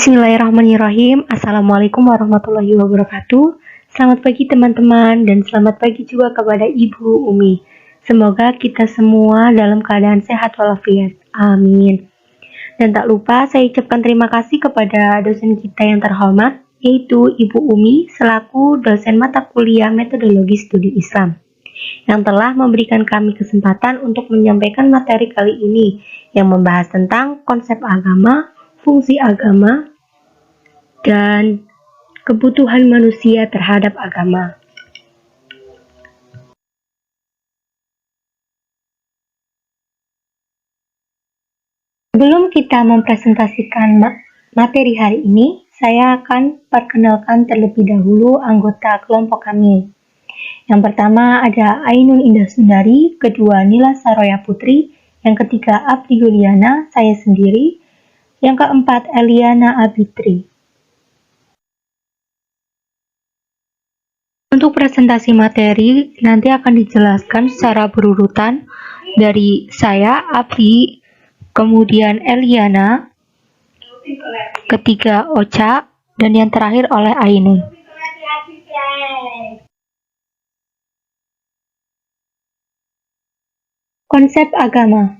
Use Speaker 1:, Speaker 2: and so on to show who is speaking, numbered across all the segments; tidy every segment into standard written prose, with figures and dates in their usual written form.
Speaker 1: Bismillahirrahmanirrahim. Assalamualaikum warahmatullahi wabarakatuh. Selamat pagi teman-teman dan selamat pagi juga kepada Ibu Umi. Semoga kita semua dalam keadaan sehat walafiat. Amin. Dan tak lupa saya ucapkan terima kasih kepada dosen kita yang terhormat, yaitu Ibu Umi selaku dosen mata kuliah Metodologi Studi Islam, yang telah memberikan kami kesempatan untuk menyampaikan materi kali ini yang membahas tentang konsep agama, fungsi agama, dan kebutuhan manusia terhadap agama. Sebelum kita mempresentasikan materi hari ini, saya akan perkenalkan terlebih dahulu anggota kelompok kami. Yang pertama ada Ainun Indah Sundari, kedua Nila Saroya Putri, yang ketiga Apri Yuliana, saya sendiri, yang keempat Eliana Abitri. Untuk presentasi materi nanti akan dijelaskan secara berurutan dari saya, Apri, kemudian Eliana, ketiga Ocha, dan yang terakhir oleh Ainun. Konsep agama.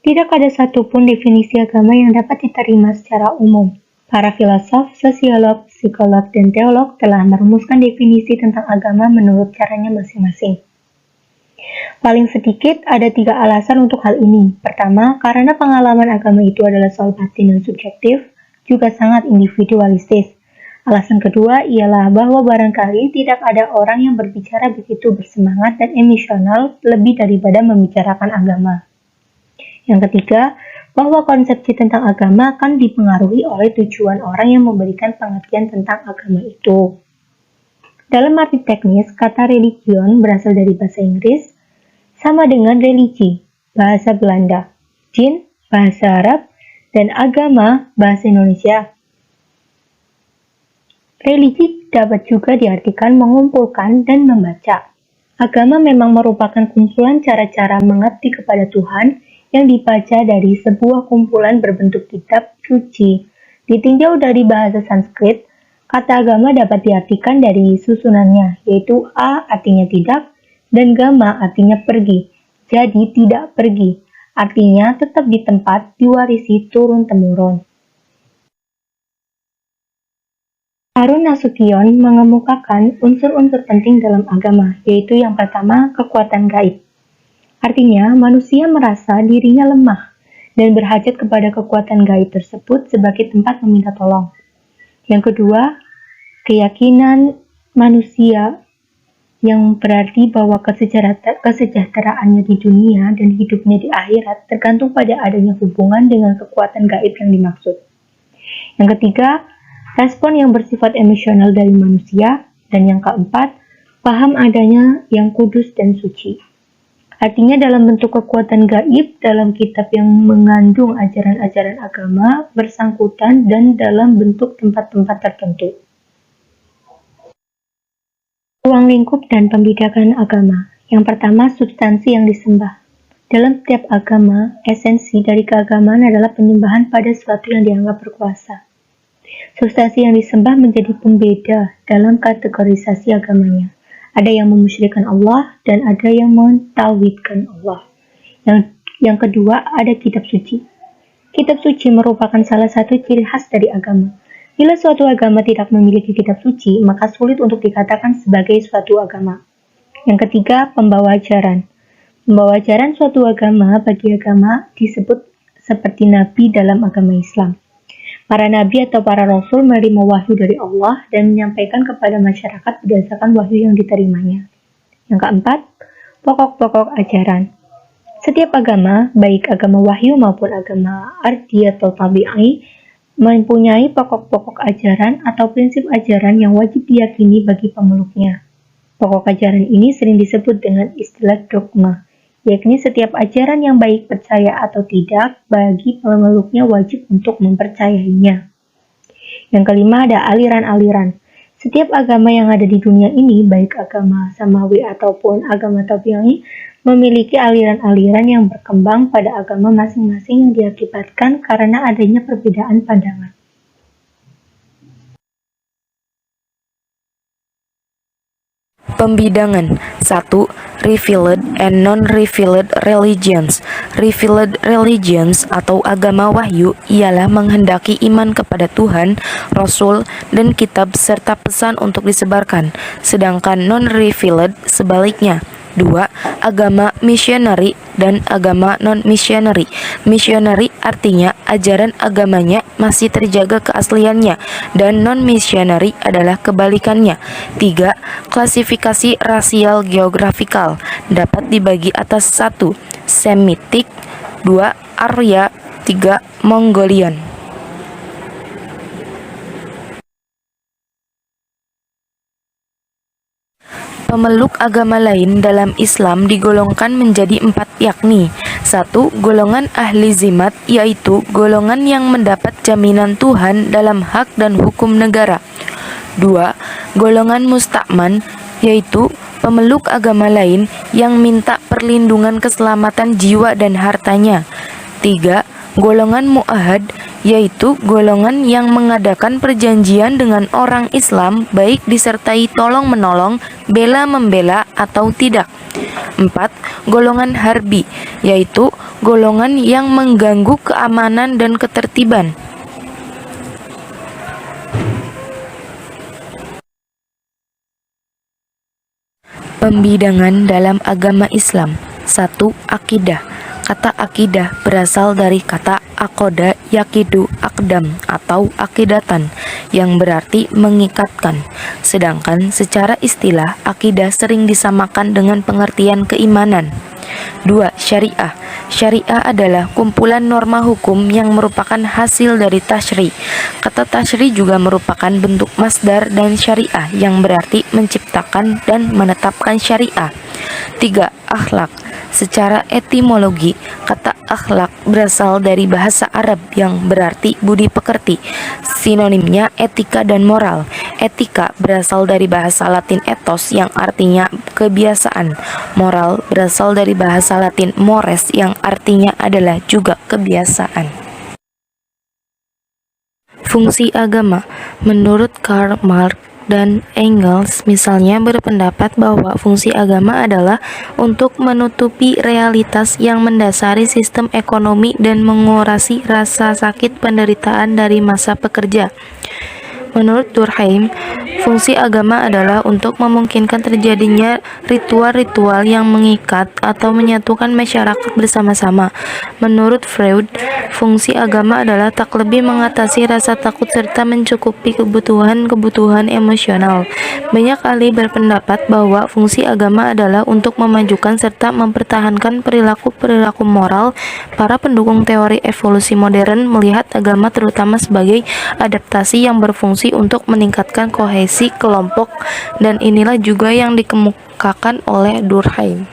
Speaker 1: Tidak ada satupun definisi agama yang dapat diterima secara umum. Para filosof, sosiolog, psikolog, dan teolog telah merumuskan definisi tentang agama menurut caranya masing-masing. Paling sedikit ada 3 alasan untuk hal ini. Pertama, karena pengalaman agama itu adalah soal batin dan subjektif, juga sangat individualistis. Alasan kedua ialah bahwa barangkali tidak ada orang yang berbicara begitu bersemangat dan emosional lebih daripada membicarakan agama. Yang ketiga, bahwa konsepsi tentang agama akan dipengaruhi oleh tujuan orang yang memberikan pengertian tentang agama itu. Dalam arti teknis, kata religion berasal dari bahasa Inggris, sama dengan religi, bahasa Belanda, jin, bahasa Arab, dan agama, bahasa Indonesia. Religi dapat juga diartikan mengumpulkan dan membaca. Agama memang merupakan kumpulan cara-cara mengerti kepada Tuhan yang dibaca dari sebuah kumpulan berbentuk kitab suci. Ditinjau dari bahasa Sanskrit, kata agama dapat diartikan dari susunannya, yaitu a artinya tidak, dan gama artinya pergi. Jadi tidak pergi, artinya tetap di tempat, diwarisi turun-temurun. Harun Nasution mengemukakan unsur-unsur penting dalam agama, yaitu yang pertama, kekuatan gaib. Artinya, manusia merasa dirinya lemah dan berhajat kepada kekuatan gaib tersebut sebagai tempat meminta tolong. Yang kedua, keyakinan manusia yang berarti bahwa kesejahteraannya di dunia dan hidupnya di akhirat tergantung pada adanya hubungan dengan kekuatan gaib yang dimaksud. Yang ketiga, respon yang bersifat emosional dari manusia. Dan yang keempat, paham adanya yang kudus dan suci. Artinya dalam bentuk kekuatan gaib dalam kitab yang mengandung ajaran-ajaran agama bersangkutan dan dalam bentuk tempat-tempat tertentu. Ruang lingkup dan pembidakan agama. Yang pertama, substansi yang disembah. Dalam setiap agama, esensi dari keagamaan adalah penyembahan pada sesuatu yang dianggap berkuasa. Substansi yang disembah menjadi pembeda dalam kategorisasi agamanya. Ada yang memusyrikkan Allah dan ada yang mentauhidkan Allah. Yang kedua, ada kitab suci. Kitab suci merupakan salah satu ciri khas dari agama. Bila suatu agama tidak memiliki kitab suci, maka sulit untuk dikatakan sebagai suatu agama. Yang ketiga, pembawa ajaran. Pembawa ajaran suatu agama bagi agama disebut seperti nabi dalam agama Islam. Para nabi atau para rasul menerima wahyu dari Allah dan menyampaikan kepada masyarakat berdasarkan wahyu yang diterimanya. Yang keempat, pokok-pokok ajaran. Setiap agama, baik agama wahyu maupun agama ardi atau tabi'i, mempunyai pokok-pokok ajaran atau prinsip ajaran yang wajib diyakini bagi pemeluknya. Pokok ajaran ini sering disebut dengan istilah dogma, yakni setiap ajaran yang baik percaya atau tidak bagi pemeluknya wajib untuk mempercayainya. Yang kelima ada aliran-aliran. Setiap agama yang ada di dunia ini, baik agama samawi ataupun agama tabi'i, memiliki aliran-aliran yang berkembang pada agama masing-masing yang diakibatkan karena adanya perbedaan pandangan.
Speaker 2: Pembidangan 1. Revealed and non-revealed religions. Revealed religions atau agama wahyu ialah menghendaki iman kepada Tuhan, Rasul, dan kitab serta pesan untuk disebarkan. Sedangkan non-revealed sebaliknya. 2. Agama missionary dan agama non-missionary. Missionary artinya ajaran agamanya masih terjaga keasliannya, dan non-missionary adalah kebalikannya. 3. Klasifikasi rasial geografikal dapat dibagi atas 1. Semitic, 2. Arya, 3. Mongolian. Pemeluk agama lain dalam Islam digolongkan menjadi 4, yakni 1. Golongan ahli zimat, yaitu golongan yang mendapat jaminan Tuhan dalam hak dan hukum negara. 2. Golongan musta'man, yaitu pemeluk agama lain yang minta perlindungan keselamatan jiwa dan hartanya. 3. Golongan mu'ahad, yaitu golongan yang mengadakan perjanjian dengan orang Islam baik disertai tolong-menolong, bela-membela atau tidak. 4. Golongan harbi, yaitu golongan yang mengganggu keamanan dan ketertiban. Pembidangan dalam agama Islam. 1. Akidah. Kata akidah berasal dari kata akoda yakidu akdam atau akidatan yang berarti mengikatkan. Sedangkan secara istilah akidah sering disamakan dengan pengertian keimanan. 2. Syariah. Syariah adalah kumpulan norma hukum yang merupakan hasil dari tasyri. Kata tasyri juga merupakan bentuk masdar dan syariah yang berarti menciptakan dan menetapkan syariah. 3. Akhlak. Secara etimologi, kata akhlak berasal dari bahasa Arab yang berarti budi pekerti. Sinonimnya etika dan moral. Etika berasal dari bahasa Latin ethos yang artinya kebiasaan. Moral berasal dari bahasa Latin mores yang artinya adalah juga kebiasaan. Fungsi agama. Menurut Karl Marx dan Engels misalnya berpendapat bahwa fungsi agama adalah untuk menutupi realitas yang mendasari sistem ekonomi dan mengurasi rasa sakit penderitaan dari masa pekerja. Menurut Durkheim, fungsi agama adalah untuk memungkinkan terjadinya ritual-ritual yang mengikat atau menyatukan masyarakat bersama-sama. Menurut Freud, fungsi agama adalah tak lebih mengatasi rasa takut serta mencukupi kebutuhan-kebutuhan emosional. Banyak ahli berpendapat bahwa fungsi agama adalah untuk memajukan serta mempertahankan perilaku-perilaku moral. Para pendukung teori evolusi modern melihat agama terutama sebagai adaptasi yang berfungsi untuk meningkatkan kohesi kelompok, dan inilah juga yang dikemukakan oleh Durkheim.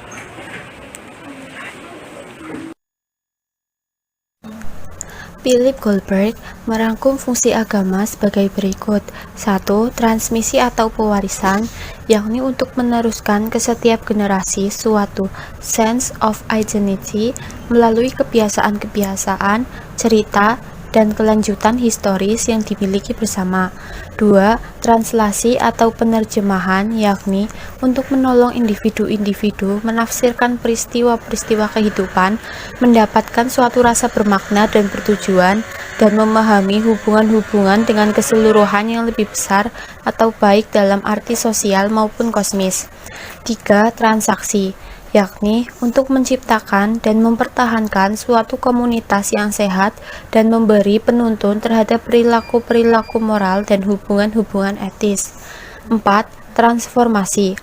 Speaker 3: Philip Goldberg merangkum fungsi agama sebagai berikut. 1. Transmisi atau pewarisan, yakni untuk meneruskan ke setiap generasi suatu sense of identity melalui kebiasaan-kebiasaan, cerita, dan kelanjutan historis yang dimiliki bersama. 2. Translasi atau penerjemahan, yakni untuk menolong individu-individu menafsirkan peristiwa-peristiwa kehidupan, mendapatkan suatu rasa bermakna dan bertujuan, dan memahami hubungan-hubungan dengan keseluruhan yang lebih besar atau baik dalam arti sosial maupun kosmis. 3. Transaksi, yakni untuk menciptakan dan mempertahankan suatu komunitas yang sehat dan memberi penuntun terhadap perilaku-perilaku moral dan hubungan-hubungan etis. 4. Transformasi,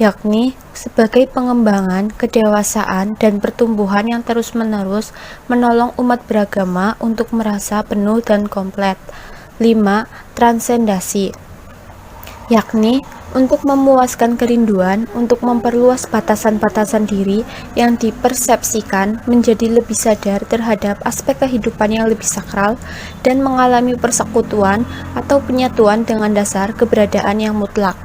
Speaker 3: yakni sebagai pengembangan, kedewasaan, dan pertumbuhan yang terus-menerus menolong umat beragama untuk merasa penuh dan komplit. 5. Transendasi, yakni untuk memuaskan kerinduan untuk memperluas batasan-batasan diri yang dipersepsikan menjadi lebih sadar terhadap aspek kehidupan yang lebih sakral dan mengalami persekutuan atau penyatuan dengan dasar keberadaan yang mutlak.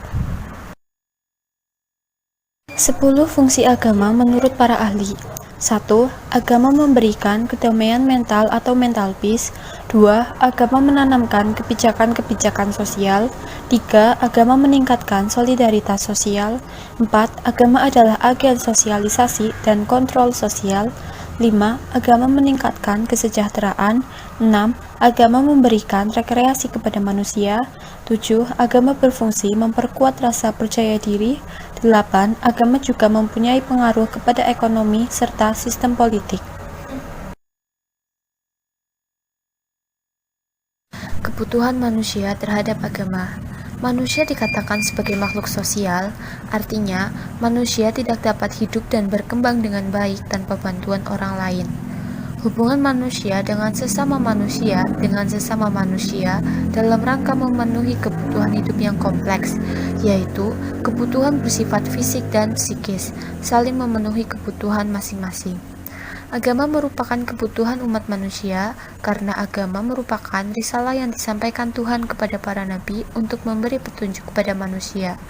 Speaker 3: 10 fungsi agama menurut para ahli. 1. Agama memberikan kedamaian mental atau mental peace. 2. Agama menanamkan kebijakan-kebijakan sosial. 3. Agama meningkatkan solidaritas sosial. 4. Agama adalah agen sosialisasi dan kontrol sosial. 5. Agama meningkatkan kesejahteraan. 6. Agama memberikan rekreasi kepada manusia. 7. Agama berfungsi memperkuat rasa percaya diri. 8. Agama juga mempunyai pengaruh kepada ekonomi serta sistem politik. Kebutuhan manusia terhadap agama. Manusia dikatakan sebagai makhluk sosial, artinya manusia tidak dapat hidup dan berkembang dengan baik tanpa bantuan orang lain. Hubungan manusia dengan sesama manusia dalam rangka memenuhi kebutuhan hidup yang kompleks, yaitu kebutuhan bersifat fisik dan psikis, saling memenuhi kebutuhan masing-masing. Agama merupakan kebutuhan umat manusia karena agama merupakan risalah yang disampaikan Tuhan kepada para nabi untuk memberi petunjuk kepada manusia.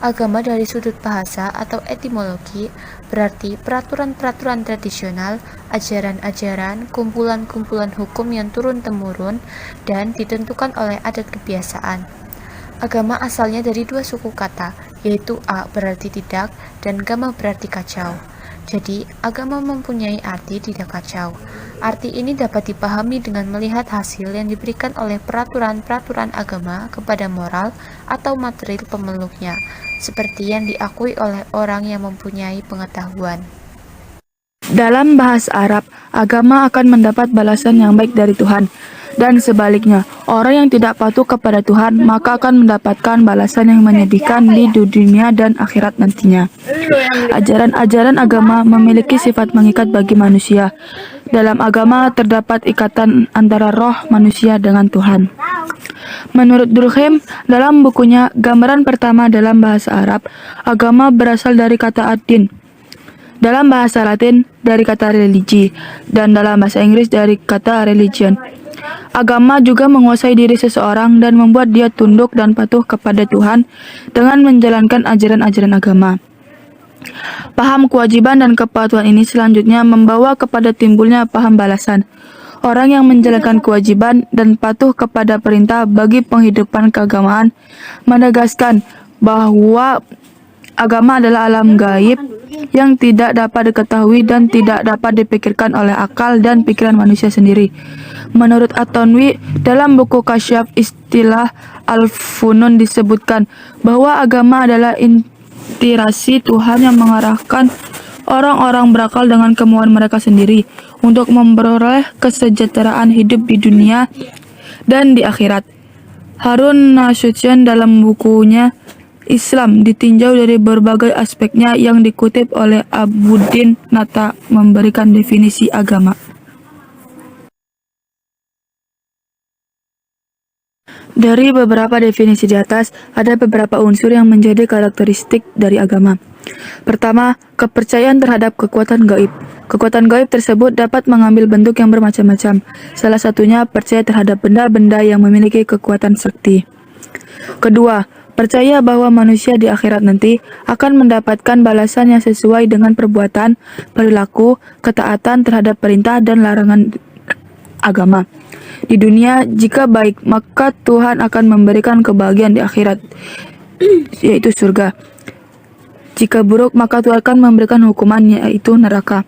Speaker 3: Agama dari sudut bahasa atau etimologi berarti peraturan-peraturan tradisional, ajaran-ajaran, kumpulan-kumpulan hukum yang turun-temurun dan ditentukan oleh adat kebiasaan. Agama asalnya dari dua suku kata, yaitu a berarti tidak dan gama berarti kacau. Jadi, agama mempunyai arti tidak kacau. Arti ini dapat dipahami dengan melihat hasil yang diberikan oleh peraturan-peraturan agama kepada moral atau material pemeluknya, seperti yang diakui oleh orang yang mempunyai pengetahuan.
Speaker 4: Dalam bahasa Arab, agama akan mendapat balasan yang baik dari Tuhan. Dan sebaliknya, orang yang tidak patuh kepada Tuhan maka akan mendapatkan balasan yang menyedihkan di dunia dan akhirat nantinya. Ajaran-ajaran agama memiliki sifat mengikat bagi manusia. Dalam agama terdapat ikatan antara roh manusia dengan Tuhan. Menurut Durkheim, dalam bukunya Gambaran Pertama dalam Bahasa Arab, agama berasal dari kata ad-din. Dalam bahasa Latin, dari kata religi, dan dalam bahasa Inggris dari kata religion. Agama juga menguasai diri seseorang dan membuat dia tunduk dan patuh kepada Tuhan dengan menjalankan ajaran-ajaran agama. Paham kewajiban dan kepatuhan ini selanjutnya membawa kepada timbulnya paham balasan. Orang yang menjalankan kewajiban dan patuh kepada perintah bagi penghidupan keagamaan menegaskan bahwa agama adalah alam gaib yang tidak dapat diketahui dan tidak dapat dipikirkan oleh akal dan pikiran manusia sendiri. Menurut At-Tanwi, dalam buku Kasyaf Istilah Al-Funun disebutkan bahwa agama adalah inspirasi Tuhan yang mengarahkan orang-orang berakal dengan kemauan mereka sendiri untuk memperoleh kesejahteraan hidup di dunia dan di akhirat. Harun Nasution dalam bukunya Islam ditinjau dari berbagai aspeknya yang dikutip oleh Abuddin Nata memberikan definisi agama. Dari beberapa definisi di atas, ada beberapa unsur yang menjadi karakteristik dari agama. Pertama, kepercayaan terhadap kekuatan gaib. Kekuatan gaib tersebut dapat mengambil bentuk yang bermacam-macam. Salah satunya percaya terhadap benda-benda yang memiliki kekuatan sakti. Kedua, percaya bahwa manusia di akhirat nanti akan mendapatkan balasan yang sesuai dengan perbuatan, perilaku, ketaatan terhadap perintah dan larangan agama. Di dunia, jika baik, maka Tuhan akan memberikan kebahagiaan di akhirat, yaitu surga. Jika buruk, maka Tuhan akan memberikan hukuman, yaitu neraka.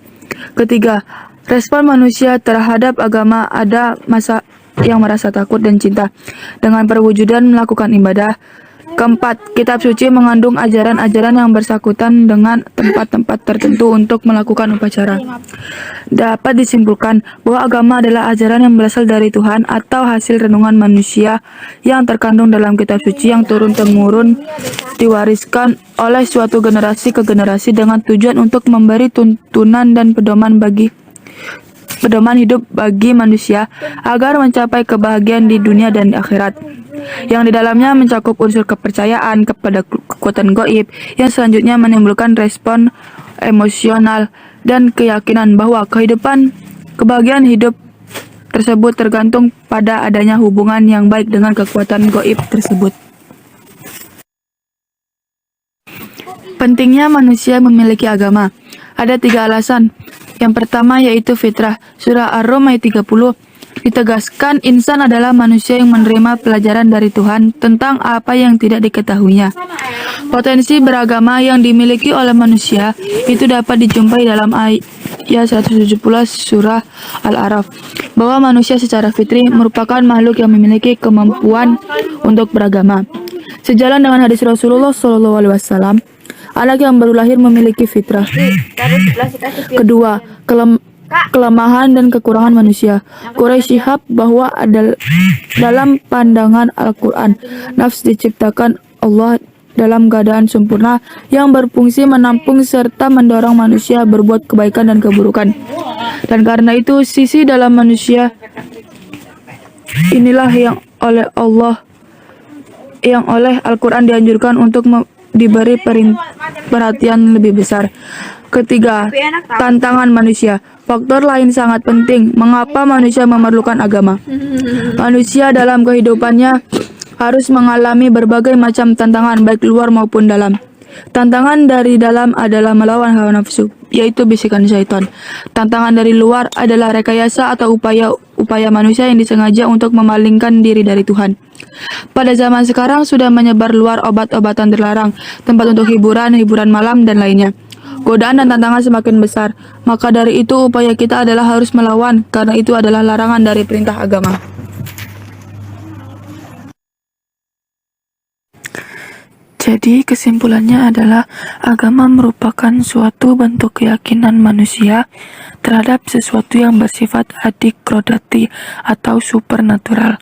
Speaker 4: Ketiga, respon manusia terhadap agama ada masa yang merasa takut dan cinta dengan perwujudan melakukan ibadah. Keempat, kitab suci mengandung ajaran-ajaran yang bersangkutan dengan tempat-tempat tertentu untuk melakukan upacara. Dapat disimpulkan bahwa agama adalah ajaran yang berasal dari Tuhan atau hasil renungan manusia yang terkandung dalam kitab suci yang turun-temurun diwariskan oleh suatu generasi ke generasi dengan tujuan untuk memberi tuntunan dan pedoman hidup bagi manusia agar mencapai kebahagiaan di dunia dan di akhirat, yang di dalamnya mencakup unsur kepercayaan kepada kekuatan gaib yang selanjutnya menimbulkan respon emosional dan keyakinan bahwa kebahagiaan hidup tersebut tergantung pada adanya hubungan yang baik dengan kekuatan gaib tersebut. Pentingnya manusia memiliki agama. Ada 3 alasan. Yang pertama yaitu fitrah. Surah Ar-Rum ayat 30. Ditegaskan insan adalah manusia yang menerima pelajaran dari Tuhan tentang apa yang tidak diketahuinya. Potensi beragama yang dimiliki oleh manusia itu dapat dijumpai dalam ayat 117 surah Al-A'raf, bahwa manusia secara fitri merupakan makhluk yang memiliki kemampuan untuk beragama. Sejalan dengan hadis Rasulullah SAW, anak yang baru lahir memiliki fitrah. Kedua, kelemahan dan kekurangan manusia. Quraisy Shihab bahwa dalam pandangan Al-Quran, nafs diciptakan Allah dalam keadaan sempurna yang berfungsi menampung serta mendorong manusia berbuat kebaikan dan keburukan. Dan karena itu sisi dalam manusia inilah yang oleh Al-Quran dianjurkan untuk diberi perhatian lebih besar. Ketiga, tantangan manusia. Faktor lain sangat penting mengapa manusia memerlukan agama. Manusia dalam kehidupannya harus mengalami berbagai macam tantangan baik luar maupun dalam. Tantangan dari dalam adalah melawan hawa nafsu, yaitu bisikan syaitan. Tantangan dari luar adalah rekayasa atau upaya manusia yang disengaja untuk memalingkan diri dari Tuhan. Pada zaman sekarang sudah menyebar luar obat-obatan terlarang, tempat untuk hiburan malam dan lainnya. Godaan dan tantangan semakin besar, maka dari itu upaya kita adalah harus melawan, karena itu adalah larangan dari perintah agama. Jadi kesimpulannya adalah agama merupakan suatu bentuk keyakinan manusia terhadap sesuatu yang bersifat adikrodati atau supernatural.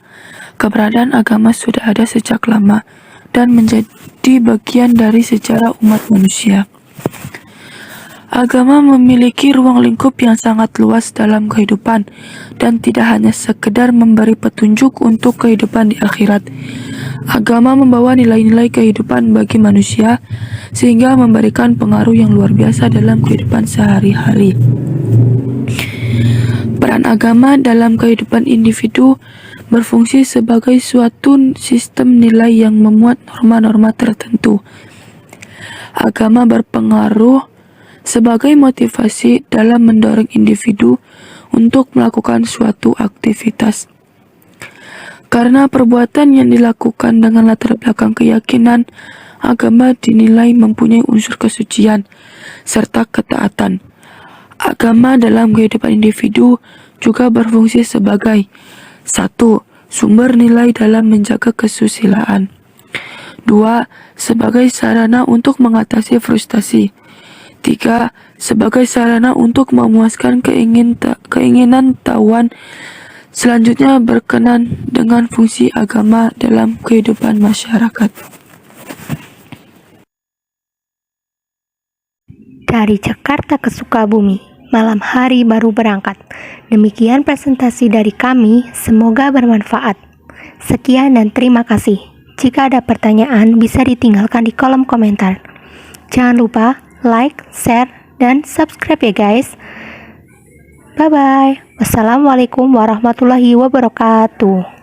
Speaker 4: Keberadaan agama sudah ada sejak lama dan menjadi bagian dari sejarah umat manusia. Agama memiliki ruang lingkup yang sangat luas dalam kehidupan dan tidak hanya sekedar memberi petunjuk untuk kehidupan di akhirat. Agama membawa nilai-nilai kehidupan bagi manusia sehingga memberikan pengaruh yang luar biasa dalam kehidupan sehari-hari. Peran agama dalam kehidupan individu berfungsi sebagai suatu sistem nilai yang memuat norma-norma tertentu. Agama berpengaruh sebagai motivasi dalam mendorong individu untuk melakukan suatu aktivitas. Karena perbuatan yang dilakukan dengan latar belakang keyakinan, agama dinilai mempunyai unsur kesucian serta ketaatan. Agama dalam kehidupan individu juga berfungsi sebagai 1. Sumber nilai dalam menjaga kesusilaan. 2. Sebagai sarana untuk mengatasi frustasi. 3. Sebagai sarana untuk memuaskan keinginan tahuan. Selanjutnya berkenan dengan fungsi agama dalam kehidupan masyarakat.
Speaker 1: Dari Jakarta ke Sukabumi, malam hari baru berangkat. Demikian presentasi dari kami, semoga bermanfaat. Sekian dan terima kasih. Jika ada pertanyaan, bisa ditinggalkan di kolom komentar. Jangan lupa like, share, dan subscribe ya guys. Bye-bye. Wassalamualaikum warahmatullahi wabarakatuh.